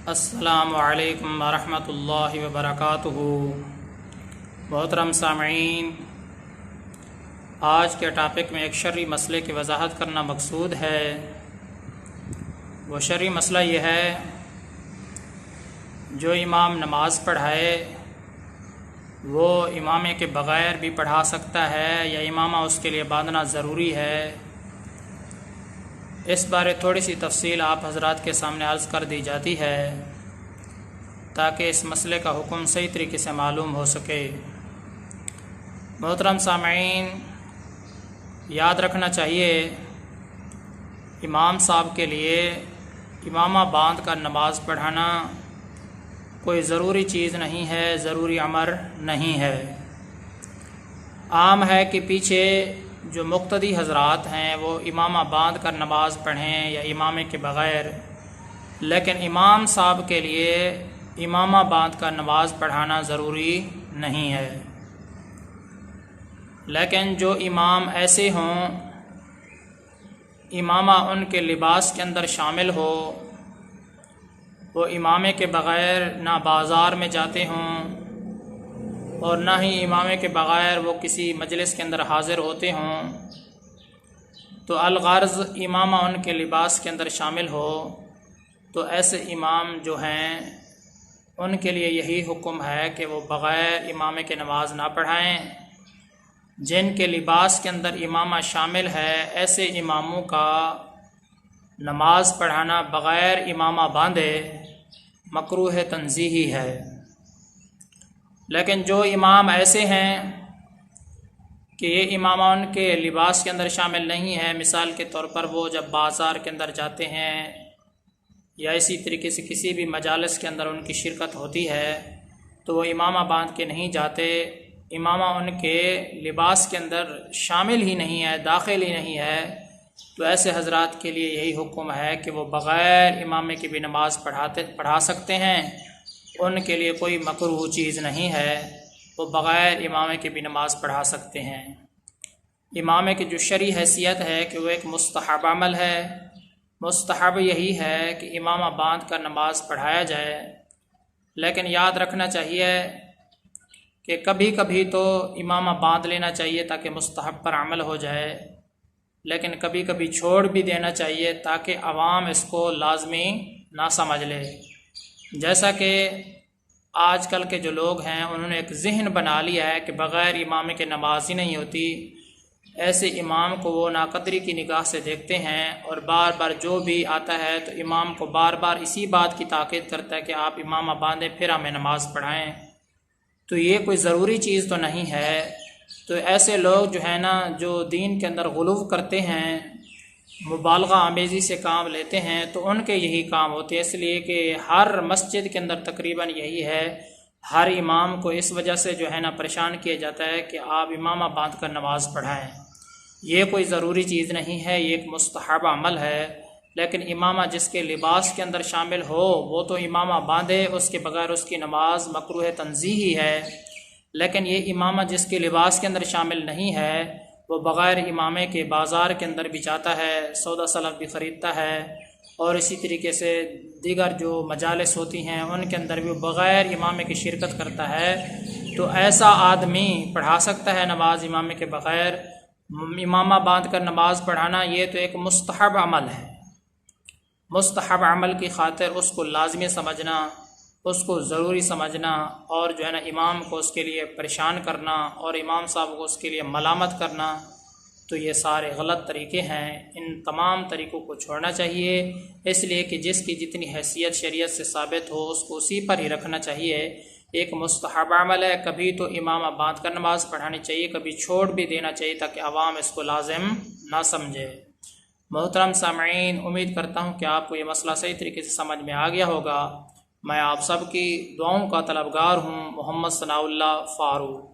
السلام علیکم ورحمۃ اللہ وبرکاتہ۔ محترم سامعین، آج کے ٹاپک میں ایک شرعی مسئلے کی وضاحت کرنا مقصود ہے۔ وہ شرعی مسئلہ یہ ہے، جو امام نماز پڑھائے وہ امامے کے بغیر بھی پڑھا سکتا ہے یا امامہ اس کے لیے باندھنا ضروری ہے؟ اس بارے تھوڑی سی تفصیل آپ حضرات کے سامنے عرض کر دی جاتی ہے تاکہ اس مسئلے کا حکم صحیح طریقے سے معلوم ہو سکے۔ محترم سامعین، یاد رکھنا چاہیے امام صاحب کے لیے امامہ باندھ کر نماز پڑھانا کوئی ضروری چیز نہیں ہے، ضروری امر نہیں ہے۔ عام ہے کہ پیچھے جو مقتدی حضرات ہیں وہ امامہ باندھ کر نماز پڑھیں یا امامے کے بغیر، لیکن امام صاحب کے لیے امامہ باندھ کر نماز پڑھانا ضروری نہیں ہے۔ لیکن جو امام ایسے ہوں امامہ ان کے لباس کے اندر شامل ہو، وہ امامے کے بغیر نہ بازار میں جاتے ہوں اور نہ ہی امامے کے بغیر وہ کسی مجلس کے اندر حاضر ہوتے ہوں، تو الغرض امامہ ان کے لباس کے اندر شامل ہو، تو ایسے امام جو ہیں ان کے لیے یہی حکم ہے کہ وہ بغیر امامے کے نماز نہ پڑھائیں۔ جن کے لباس کے اندر امامہ شامل ہے، ایسے اماموں کا نماز پڑھانا بغیر امامہ باندھے مکروہ تنزیہی ہے۔ لیکن جو امام ایسے ہیں کہ یہ امامہ ان کے لباس کے اندر شامل نہیں ہے، مثال کے طور پر وہ جب بازار کے اندر جاتے ہیں یا اسی طریقے سے کسی بھی مجالس کے اندر ان کی شرکت ہوتی ہے تو وہ امامہ باندھ کے نہیں جاتے، امامہ ان کے لباس کے اندر شامل ہی نہیں ہے، داخل ہی نہیں ہے، تو ایسے حضرات کے لیے یہی حکم ہے کہ وہ بغیر امامے کی بھی نماز پڑھا سکتے ہیں۔ ان کے لیے کوئی مکروہ چیز نہیں ہے، وہ بغیر امامے کی بھی نماز پڑھا سکتے ہیں۔ امامے کی جو شرعی حیثیت ہے کہ وہ ایک مستحب عمل ہے۔ مستحب یہی ہے کہ امامہ باندھ کر نماز پڑھایا جائے، لیکن یاد رکھنا چاہیے کہ کبھی کبھی تو امامہ باندھ لینا چاہیے تاکہ مستحب پر عمل ہو جائے، لیکن کبھی کبھی چھوڑ بھی دینا چاہیے تاکہ عوام اس کو لازمی نہ سمجھ لے۔ جیسا کہ آج کل کے جو لوگ ہیں انہوں نے ایک ذہن بنا لیا ہے کہ بغیر امامے کے نماز ہی نہیں ہوتی، ایسے امام کو وہ ناقدری کی نگاہ سے دیکھتے ہیں اور بار بار جو بھی آتا ہے تو امام کو بار بار اسی بات کی تاکید کرتا ہے کہ آپ امامہ باندھیں پھر ہمیں نماز پڑھائیں، تو یہ کوئی ضروری چیز تو نہیں ہے۔ تو ایسے لوگ جو ہے نا، جو دین کے اندر غلو کرتے ہیں، مبالغہ آمیزی سے کام لیتے ہیں، تو ان کے یہی کام ہوتے ہیں، اس لیے کہ ہر مسجد کے اندر تقریباً یہی ہے، ہر امام کو اس وجہ سے جو ہے نا پریشان کیا جاتا ہے کہ آپ امامہ باندھ کر نماز پڑھائیں۔ یہ کوئی ضروری چیز نہیں ہے، یہ ایک مستحب عمل ہے، لیکن امامہ جس کے لباس کے اندر شامل ہو وہ تو امامہ باندھے، اس کے بغیر اس کی نماز مکروہ تنزیہی ہے۔ لیکن یہ امامہ جس کے لباس کے اندر شامل نہیں ہے، وہ بغیر امامے کے بازار کے اندر بھی جاتا ہے، سودا سلف بھی خریدتا ہے، اور اسی طریقے سے دیگر جو مجالس ہوتی ہیں ان کے اندر بھی بغیر امامے کی شرکت کرتا ہے، تو ایسا آدمی پڑھا سکتا ہے نماز امامے کے بغیر۔ امامہ باندھ کر نماز پڑھانا یہ تو ایک مستحب عمل ہے، مستحب عمل کی خاطر اس کو لازمی سمجھنا، اس کو ضروری سمجھنا، اور جو ہے نا امام کو اس کے لیے پریشان کرنا اور امام صاحب کو اس کے لیے ملامت کرنا، تو یہ سارے غلط طریقے ہیں۔ ان تمام طریقوں کو چھوڑنا چاہیے، اس لیے کہ جس کی جتنی حیثیت شریعت سے ثابت ہو اس کو اسی پر ہی رکھنا چاہیے۔ ایک مستحب عمل ہے، کبھی تو امامہ باندھ کر نماز پڑھانی چاہیے، کبھی چھوڑ بھی دینا چاہیے تاکہ عوام اس کو لازم نہ سمجھے۔ محترم سامعین، امید کرتا ہوں کہ آپ کو یہ مسئلہ صحیح طریقے سے سمجھ میں آ گیا ہوگا۔ میں آپ سب کی دعاؤں کا طلبگار ہوں۔ محمد ثناء اللہ فاروق۔